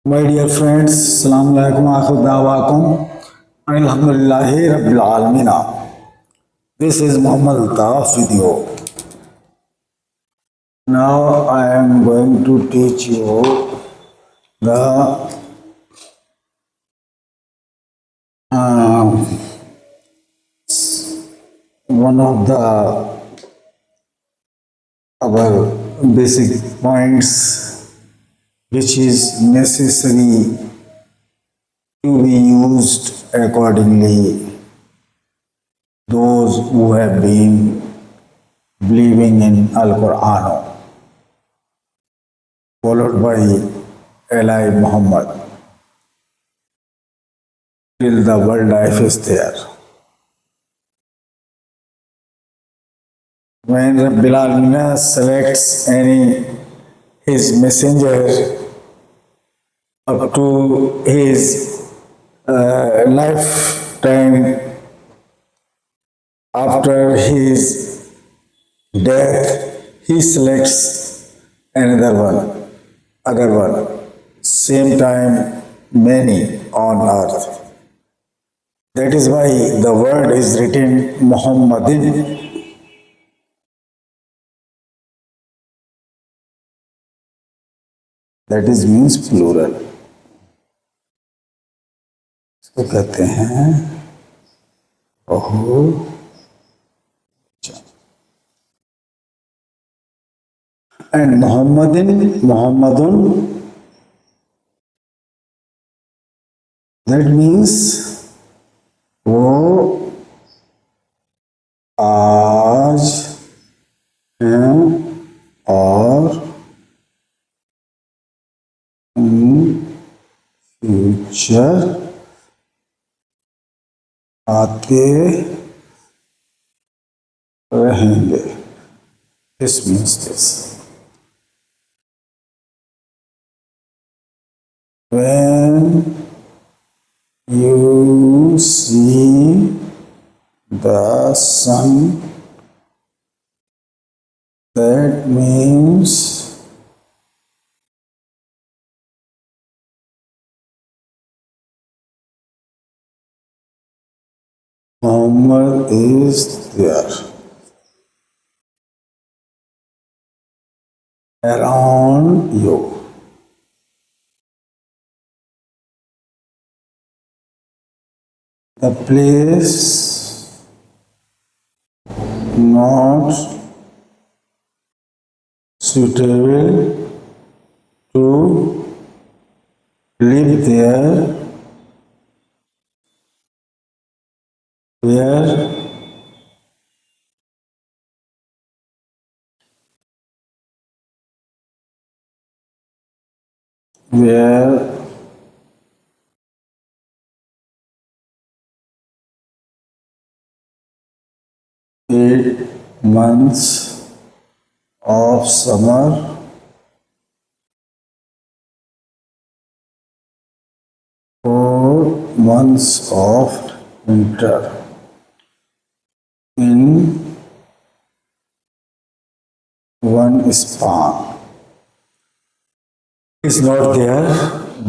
My dear friends, Assalamu alaikum akhir dawakum. Alhamdulillahi Rabbil Alameen. This is Muhammad Altaf with you. Now I am going to teach you the one of the our basic points which is necessary to be used accordingly. Those who have been believing in Al Quran, followed by Eli Muhammad, till the world life is there. When Rabbil Alameen selects any his messenger up to his lifetime after his death, he selects another one, other one. Same time, many on earth. That is why the word is written Muhammadin. That is means plural. इसको कहते हैं बहु and Muhammadun, that means वो आज हैं और future आते रहेंगे. This means this. When you see the sun, that means Muhammad is there around you. The place not suitable to live there, where where 8 months of summer, 4 months of winter in one span is not there.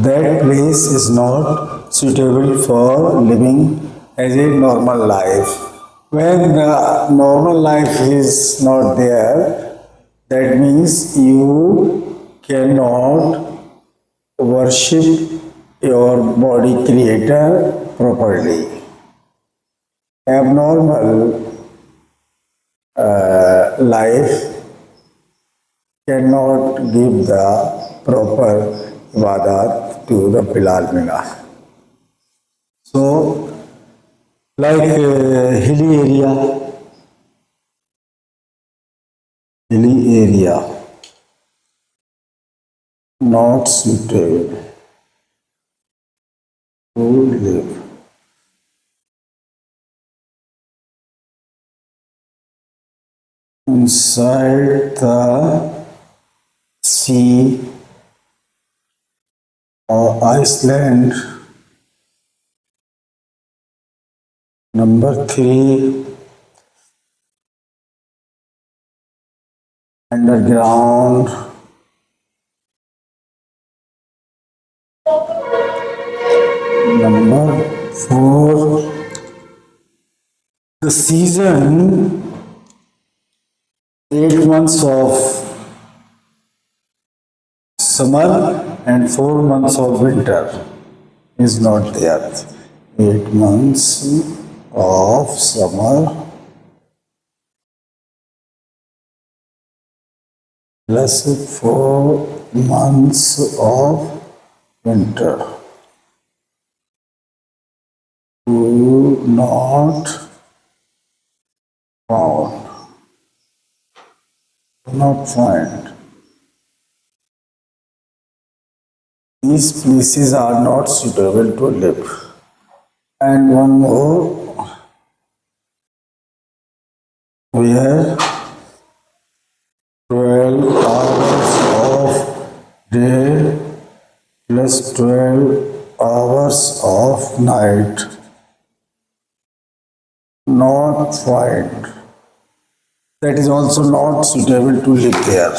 That place is not suitable for living as a normal life. When the normal life is not there, that means you cannot worship your body creator properly. Abnormal life cannot give the proper ibadat to the Alameen. So, like hilly area, not suitable to live. Inside the sea or Iceland. Number 3, underground Number 4, the season, 8 months of summer and 4 months of winter is not there. 8 months of summer plus 4 months of winter. Do not found. Do not find. These places are not suitable to live. And one more, where 12 hours of day plus 12 hours of night. Not find. That is also not suitable to live there.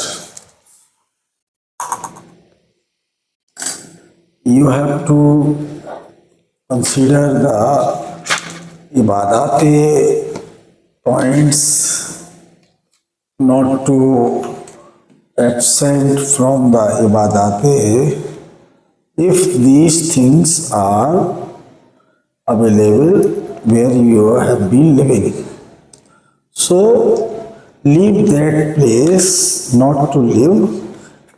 You have to consider the ibadate points, not to absent from the ibadate if these things are available where you have been living. So leave that place not to live.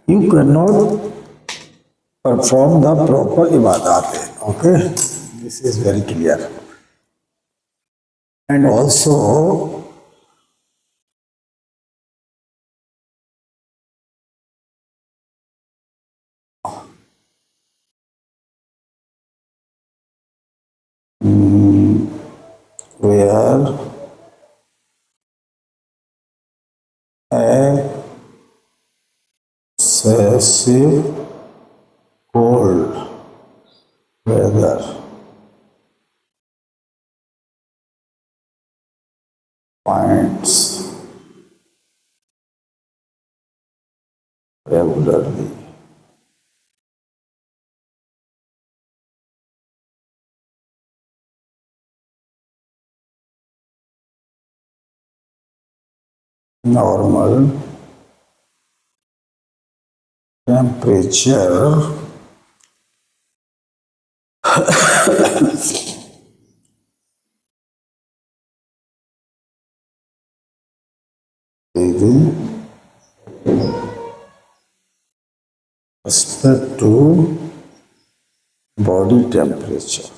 You cannot perform the proper ibadat. Okay, this is very clear. And also, where excessive cold weather finds regularly. Normal temperature with respect to body temperature.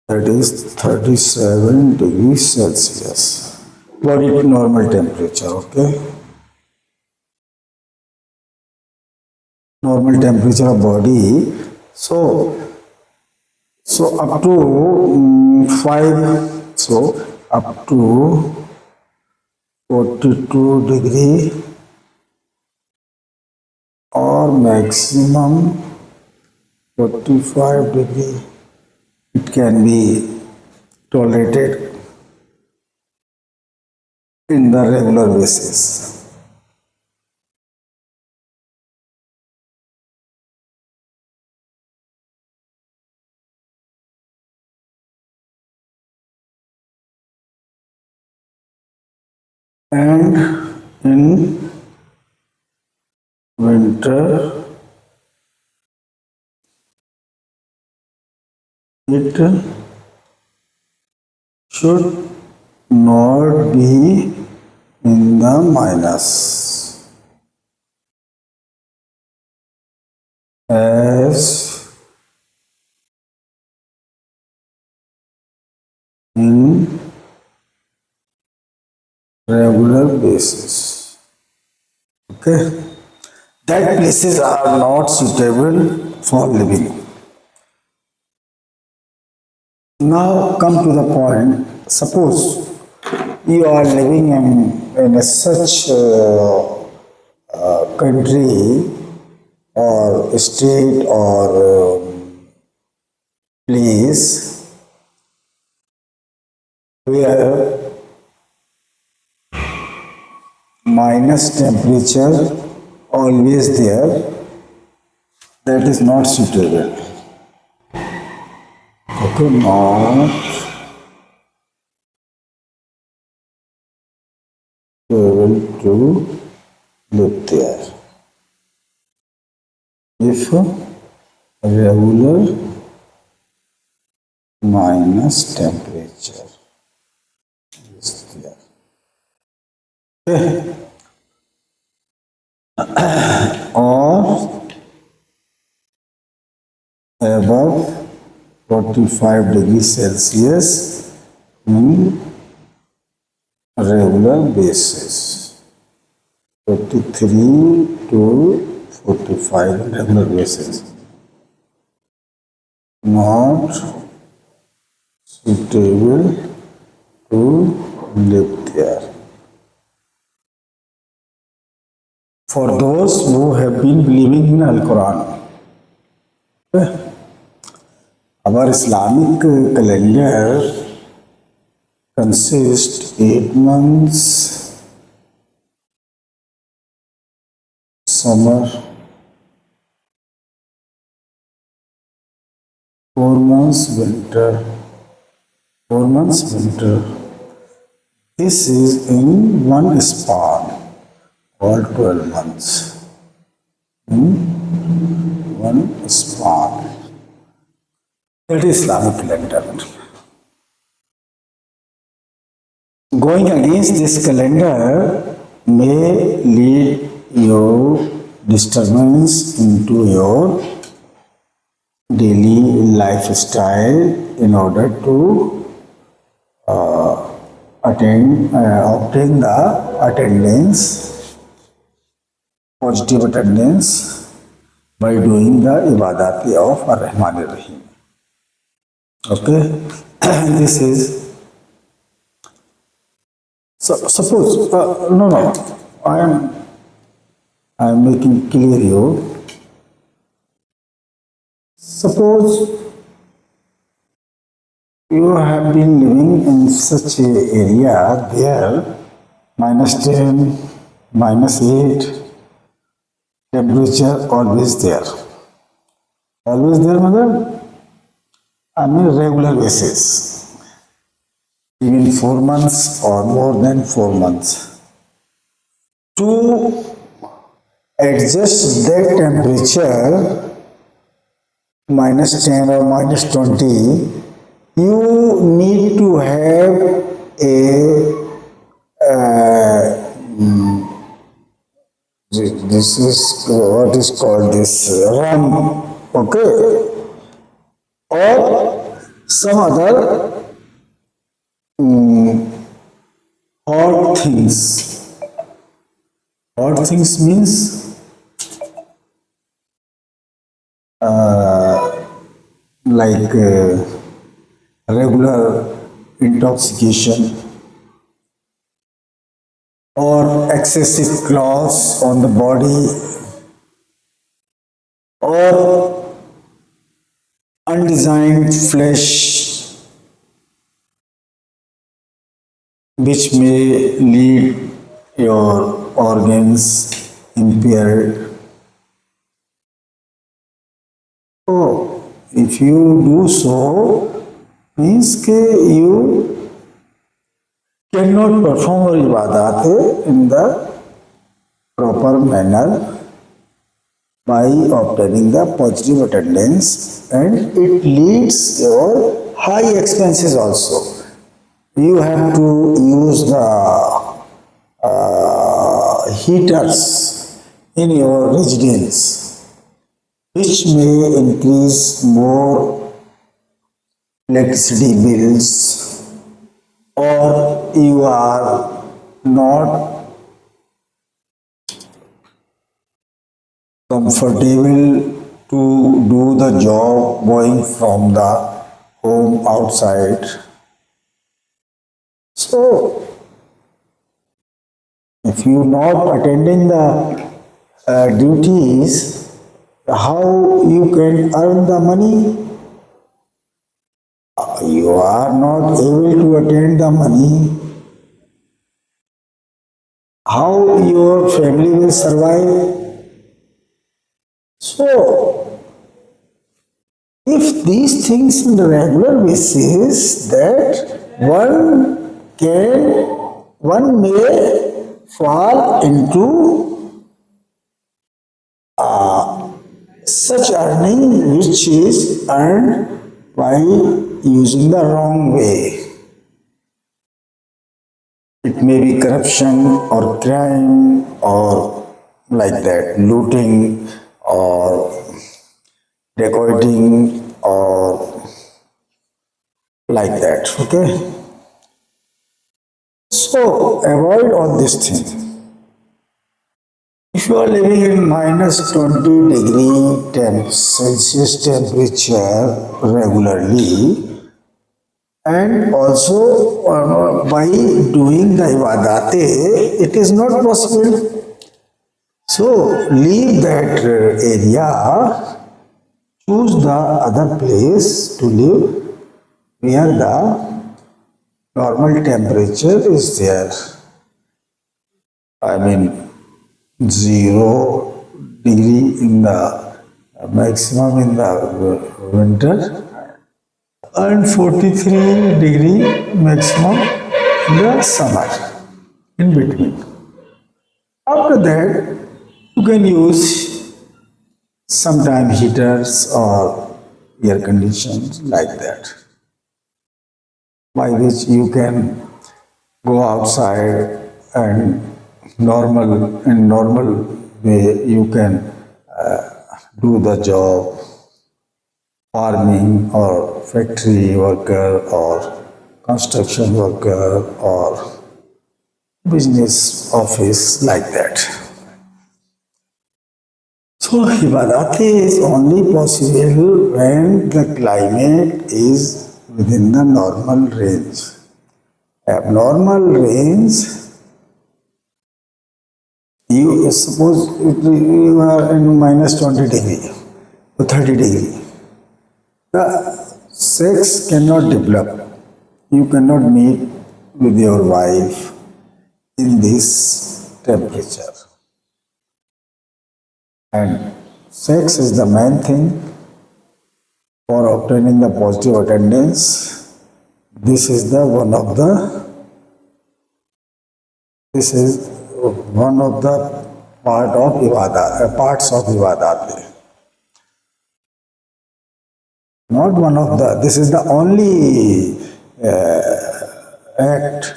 That is 37 degrees Celsius. Body normal temperature, okay? Normal temperature of body. So up to 5, so up to 42 degree or maximum 45 degree, it can be tolerated in the regular basis. And in winter, it should not be in the minus, as in regular basis. Okay, that places are not suitable for living. Now come to the point. Suppose you are living in a such country or state or place where minus temperature always there, that is not suitable. Okay, not able to live there. If regular minus temperature is there. Okay. Or above 45 degrees Celsius in regular basis. 43 to 45 in regular basis. Not suitable to live there. For those who have been believing in Al-Quran. Our Islamic calendar consists 8 months summer, 4 months winter, 4 months winter. This is in one span, all 12 months. One span. That is Islamic calendar. Going against this calendar may lead your disturbance into your daily lifestyle in order to obtain the attendance, positive attendance by doing the ibadat of Ar-Rahman Ar-Rahim. Okay, this is suppose no, I am making clear you. Suppose you have been living in such a area there -10, -8 temperature always there. Always there, mother? I mean regular basis. Even 4 months or more than 4 months. To adjust that temperature, -10 or -20, you need to have a this is what is called this rum, okay, or some other hot things. Hot things means like regular intoxication or excessive cloths on the body or undesigned flesh which may lead your organs impaired. So, if you do so, means that you cannot perform your ibadat in the proper manner by obtaining the positive attendance, and it leads your high expenses also. You have to use the heaters in your residence, which may increase more electricity bills, or you are not comfortable to do the job going from the home outside. So, if you not attending the duties, how you can earn the money? You are not able to attain the money, how your family will survive? So, if these things in the regular basis, that one may fall into such earning which is earned by using the wrong way. It may be corruption or crime or like that, looting or dacoiting or like that. Okay. So avoid all these things. If you are living in minus 20 degree Celsius temperature regularly, and also by doing the ibadate, it is not possible. So leave that area, choose the other place to live where the normal temperature is there. I mean 0 degree in the maximum in the winter and 43 degree maximum in the summer in between. After that, you can use sometime heaters or air conditions like that, by which you can go outside and normal way you can do the job, farming or factory worker or construction worker or business office like that. So ibadat is only possible when the climate is within the normal range. Abnormal range, you suppose you are in minus 20 degree or 30 degree. The sex cannot develop. You cannot meet with your wife in this temperature. And sex is the main thing for obtaining the positive attendance. This is one of the parts of ibadat. Not one of the, this is the only act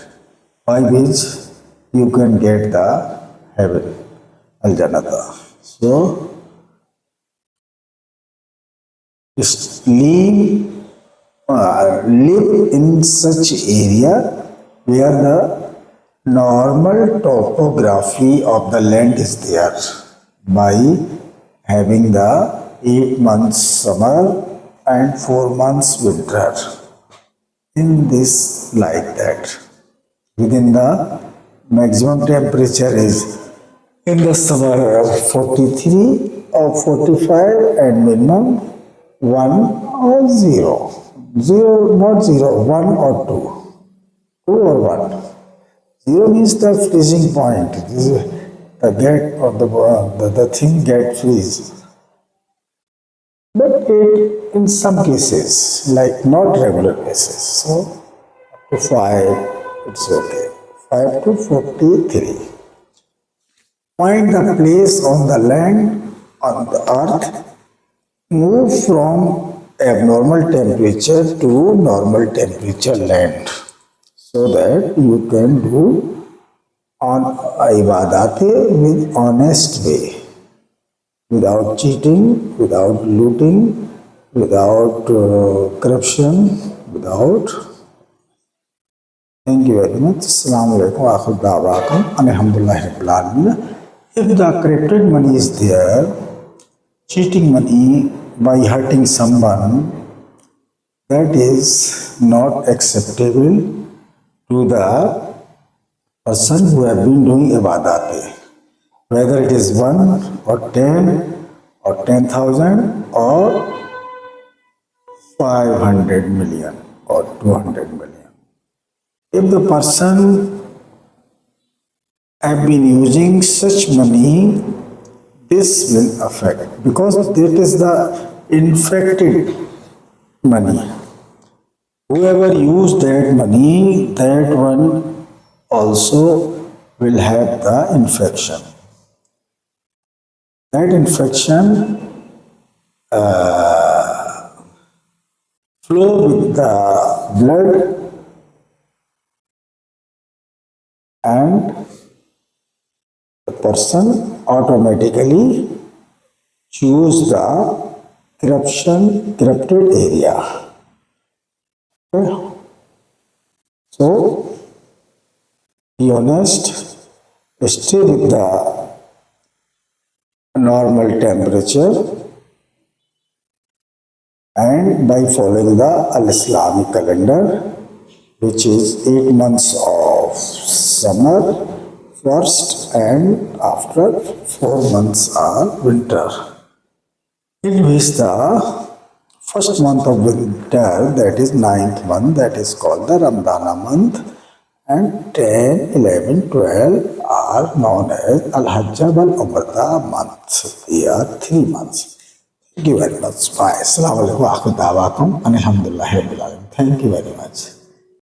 by which you can get the heaven, al-jannata. So, live in such area where the normal topography of the land is there, by having the 8 months summer and 4 months winter. In this like that, within the maximum temperature is in the summer 43 or 45 and minimum 1 or 0. 0, not 0, 1 or 2. 2 or 1. 0 means the freezing point. This is the gate of the thing get freeze. But it, in some cases, like not regular cases, so up to 5, it's okay. 5 to 43. Find the place on the land, on the earth, move from abnormal temperature to normal temperature land, so that you can do on ibadat with honest way, without cheating, without looting, without corruption, without. Thank you very much. Assalamu alaikum wa rahmatullahi wa barakatuh. Alhamdulillah rabbil alamin. If the corrupted money is there, cheating money by hurting someone, that is not acceptable to the person who have been doing ibadat. Whether it is 1 or 10 or 10,000 or 500 million. or 200 million. If the person have been using such money, this will affect because that is the infected money. Whoever used that money, that one also will have the infection. That infection flow with the blood and the person automatically choose the corrupted area. Okay? So, be honest, stay with the normal temperature and by following the Al-Islamic calendar, which is 8 months of summer first and after 4 months are winter. In which the first month of winter, that is ninth month, that is called the Ramadana month, and 10, 11, 12 are known as Al-Hajjab al-Umrah month. They are 3 months. Thank you very much. Bye. Assalamu alaikum wa rahmatullahi wa barakatuh. Alhamdulillah. Thank you very much.